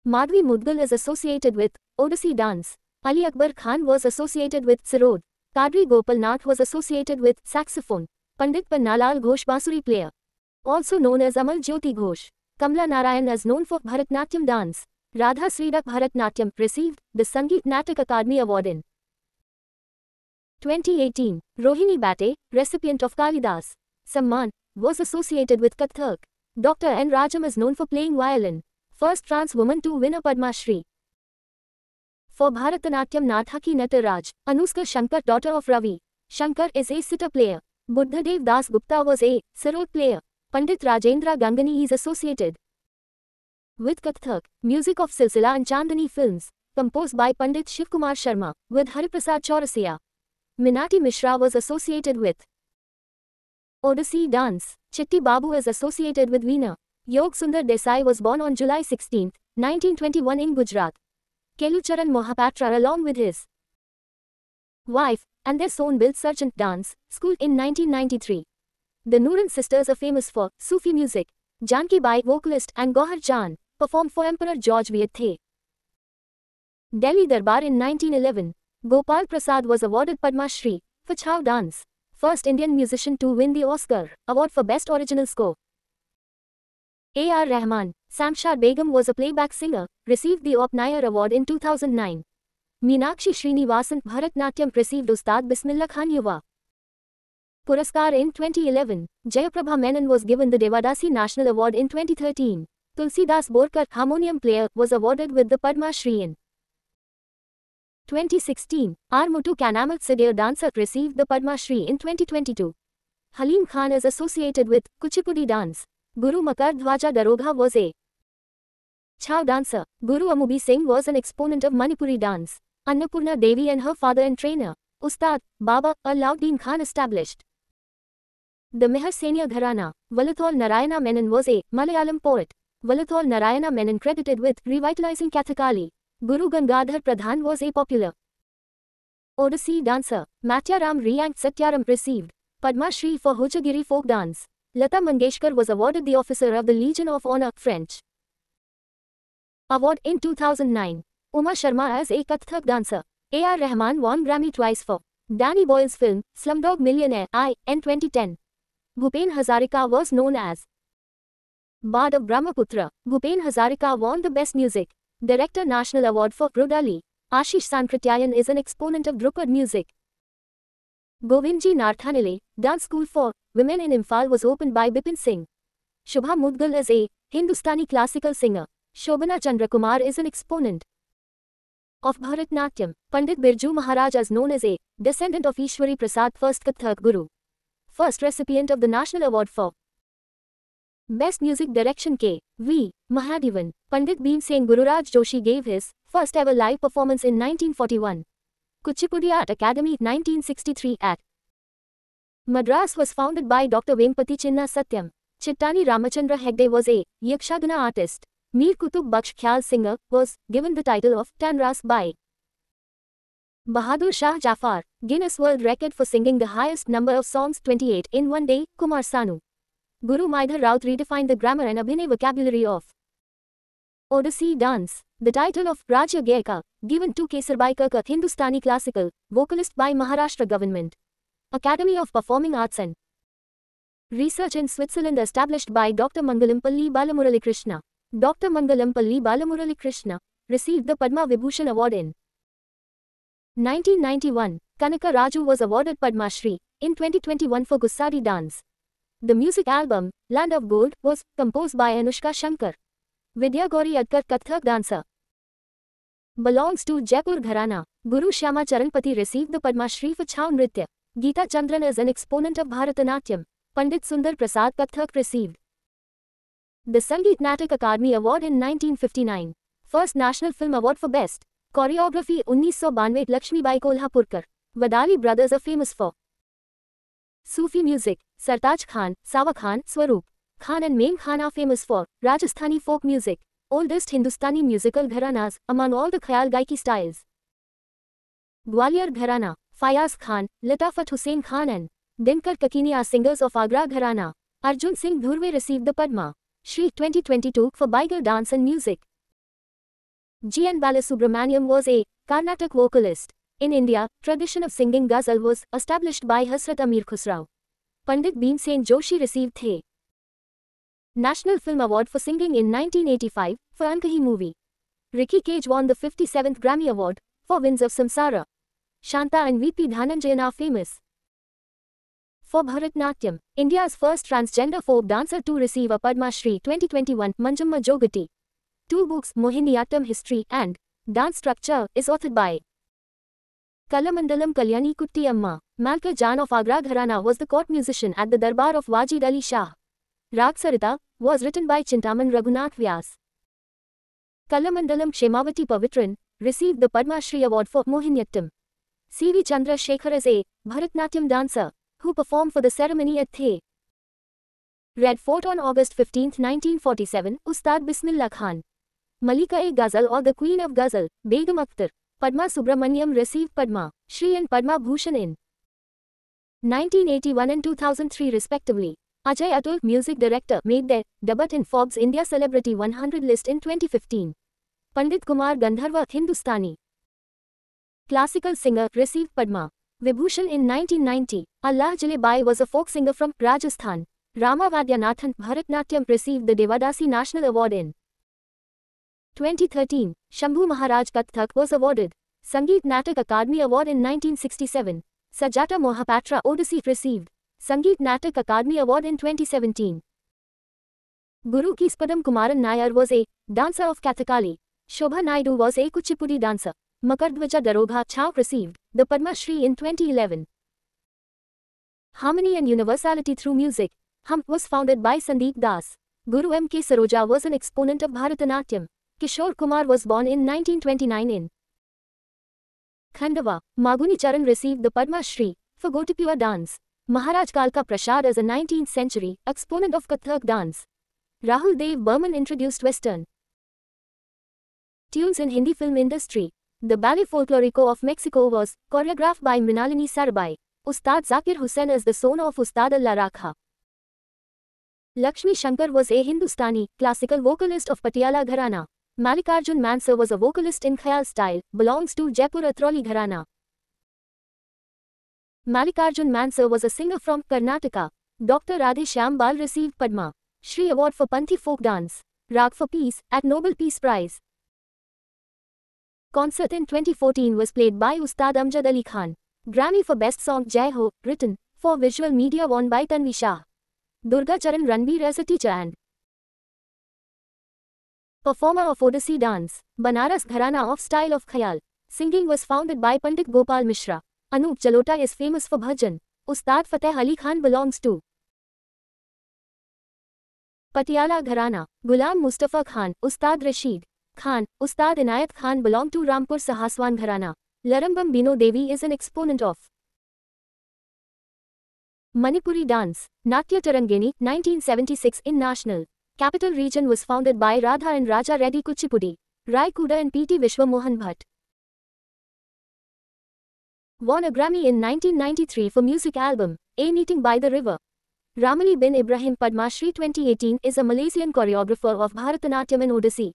Madhvi Mudgal is associated with Odissi dance. Ali Akbar Khan was associated with Sarod. Kadri Gopal Nath was associated with saxophone. Pandit Pannalal Ghosh Bansuri player, also known as Amal Jyoti Ghosh. Kamla Narayan is known for Bharatnatyam dance. Radha Sridak Bharatnatyam received the Sangeet Natak Akademi Award in 2018. Rohini Bate, recipient of Kalidas Samman, was associated with Kathak. Dr. N. Rajam is known for playing violin. First trans woman to win a Padma Shri for Bharatanatyam Nathaki Nataraj. Anushka Shankar, daughter of Ravi Shankar, is a sitar player. Buddhadev Das Gupta was a sarod player. Pandit Rajendra Gangani is associated with Kathak. Music of Silsila and Chandani films, composed by Pandit Shivkumar Sharma, with Hariprasad Chaurasia. Minati Mishra was associated with Odissi dance. Chitti Babu is associated with Veena. Yog Sundar Desai was born on July 16, 1921 in Gujarat. Kelucharan Mohapatra along with his wife and their son built Sargent Dance School in 1993. The Nooran sisters are famous for Sufi music. Janki Bai, vocalist, and Gohar Jan performed for Emperor George VIII. Delhi Darbar in 1911. Gopal Prasad was awarded Padma Shri for Chhau dance. First Indian musician to win the Oscar award for Best Original Score. A.R. Rahman. Samshad Begum was a playback singer, received the Op Nair Award in 2009. Meenakshi Srinivasan Bharatnatyam received Ustad Bismillah Khan Yuva Puraskar in 2011. Jayaprabha Menon was given the Devadasi National Award in 2013. Tulsidas Borkar, harmonium player, was awarded with the Padma Shri in 2016. R. Muthu Kanamat Sadir dancer received the Padma Shri in 2022. Halim Khan is associated with Kuchipudi dance. Guru Makar Dhwaja Darogha was a Chhau dancer. Guru Amubi Singh was an exponent of Manipuri dance. Annapurna Devi and her father and trainer, Ustad Baba Alauddin Khan, established the Mehar Senia Gharana. Valathol Narayana Menon was a Malayalam poet. Valathol Narayana Menon credited with revitalizing Kathakali. Guru Gangadhar Pradhan was a popular Odissi dancer. Matyaram Riyank Satyaram received Padma Shri for Hojagiri folk dance. Lata Mangeshkar was awarded the Officer of the Legion of Honor French Award in 2009. Uma Sharma as a Kathak dancer. A.R. Rahman won Grammy twice for Danny Boyle's film Slumdog Millionaire in 2010. Bhupen Hazarika was known as Bard of Brahmaputra. Bhupen Hazarika won the Best Music Director National Award for Rodali. Ashish Sankrityayan is an exponent of Drupad music. Govindji Narthanile Dance School for Women in Imphal was opened by Bipin Singh. Shubha Mudgal is a Hindustani classical singer. Shobhana Chandrakumar is an exponent of Bharatnatyam. Pandit Birju Maharaj is known as a descendant of Ishwari Prasad, first Kathak Guru. First recipient of the National Award for Best Music Direction K. V. Mahadevan. Pandit Bhimsen Gururaj Joshi gave his first ever live performance in 1941. Kuchipudi Art Academy 1963 at Madras was founded by Dr. Vempati Chinna Satyam. Chittani Ramachandra Hegde was a Yakshagana artist. Mir Kutub Baksh Khyal singer was given the title of Tanras by Bahadur Shah Jafar. Guinness World Record for singing the highest number of songs, 28 in one day, Kumar Sanu. Guru Maidhar Raut redefined the grammar and Abhinay vocabulary of Odissi dance. The title of Rajya Gayaka, given to Kesarbai Karkat, Hindustani classical, vocalist by Maharashtra government. Academy of Performing Arts and Research in Switzerland established by Dr. Mangalampalli Balamurali Krishna. Dr. Mangalampalli Balamurali Krishna received the Padma Vibhushan Award in 1991. Kanaka Raju was awarded Padma Shri in 2021 for Gussari dance. The music album, Land of Gold, was composed by Anushka Shankar. Vidya Gauri Adkar, Kathak dancer, belongs to Jaipur Gharana. Guru Shyama Charanpati received the Padma Shri for Chhau Nritya. Geeta Chandran is an exponent of Bharatanatyam. Pandit Sundar Prasad Kathak received the Sangeet Natak Akademi Award in 1959. First National Film Award for Best Choreography 1992. Lakshmibai Kolhapurkar. Wadali brothers are famous for Sufi music. Sartaj Khan, Sawa Khan, Swaroop Khan and Mem Khan are famous for Rajasthani folk music. Oldest Hindustani musical gharanas among all the Khayal Gaiki styles. Gwalior Gharana. Fayaz Khan, Latafat Hussain Khan and Dinkar Kakini are singers of Agra Gharana. Arjun Singh Dhurve received the Padma Shri 2022 for Baigal dance and music. G. N. Balasubramaniam was a Carnatic vocalist. In India, tradition of singing ghazal was established by Hasrat Amir Khusrau. Pandit Bhimsen Joshi received the National Film Award for Singing in 1985 for Ankahi movie. Ricky Cage won the 57th Grammy Award for Winds of Samsara. Shanta and V.P. Dhananjayan are famous for Bharatnatyam. India's first transgender folk dancer to receive a Padma Shri 2021, Manjamma Jogati. 2 books, Mohiniyattam History and Dance Structure, is authored by Kalamandalam Kalyani Kutti Amma. Malka Jan of Agra Gharana was the court musician at the Darbar of Wajid Ali Shah. Rag Sarita was written by Chintaman Raghunath Vyas. Kalamandalam Kshemavati Pavitran received the Padma Shri Award for Mohiniyattam. C.V. Chandra Shekhar is a Bharatnatyam dancer who performed for the ceremony at the Red Fort on August 15, 1947. Ustad Bismillah Khan. Malika-e-Ghazal or the Queen of Ghazal, Begum Akhtar, Padma Subramaniam received Padma Shri and Padma Bhushan in 1981 and 2003 respectively. Ajay Atul, music director, made their debut in Forbes India Celebrity 100 list in 2015. Pandit Kumar Gandharva, Hindustani classical singer, received Padma Vibhushan in 1990. Allah Jale Bai was a folk singer from Rajasthan. Rama Vaidyanathan, Bharatnatyam, received the Devadasi National Award in 2013. Shambhu Maharaj Kathak was awarded Sangeet Natak Akademi Award in 1967. Sajata Mohapatra Odissi received Sangeet Natak Akademi Award in 2017. Guru Kispadam Kumaran Nayar was a dancer of Kathakali. Shobha Naidu was a Kuchipudi dancer. Makardhwaja Darogha Chhau received the Padma Shri in 2011. Harmony and Universality Through Music. Hum was founded by Sandeep Das. Guru M. K. Saroja was an exponent of Bharatanatyam. Kishore Kumar was born in 1929 in Khandwa. Maguni Charan received the Padma Shri for Gotipua dance. Maharaj Kalka Prasad is a 19th century exponent of Kathak dance. Rahul Dev Burman introduced Western tunes in Hindi film industry. The Ballet Folklorico of Mexico was choreographed by Mrinalini Sarabhai. Ustad Zakir Hussain is the son of Ustad Allah Rakha. Lakshmi Shankar was a Hindustani classical vocalist of Patiala Gharana. Mallikarjun Mansur was a vocalist in Khayal style, belongs to Jaipur Atroli Gharana. Mallikarjun Mansur was a singer from Karnataka. Dr. Radhe Shyam Bal received Padma Shri Award for Panthi folk dance. Rag for Peace at Nobel Peace Prize. Concert in 2014 was played by Ustad Amjad Ali Khan. Grammy for Best Song Jai Ho, written for visual media, won by Tanvi Shah. Durga Charan Ranbir as a teacher and performer of Odissi dance. Banaras Gharana of style of Khayal. Singing was founded by Pandit Gopal Mishra. Anup Jalota is famous for bhajan. Ustad Fateh Ali Khan belongs to Patiala Gharana. Ghulam Mustafa Khan, Ustad Rashid Khan, Ustad Inayat Khan belong to Rampur Sahaswan Gharana. Larambam Bino Devi is an exponent of Manipuri dance. Natya Tarangini, 1976 in National Capital Region was founded by Radha and Raja Reddy Kuchipudi, Rai Kuda and P.T. Vishwamohan Bhatt. Won a Grammy in 1993 for music album, A Meeting by the River. Ramali bin Ibrahim Padma Shri 2018 is a Malaysian choreographer of Bharatanatyam and Odissi.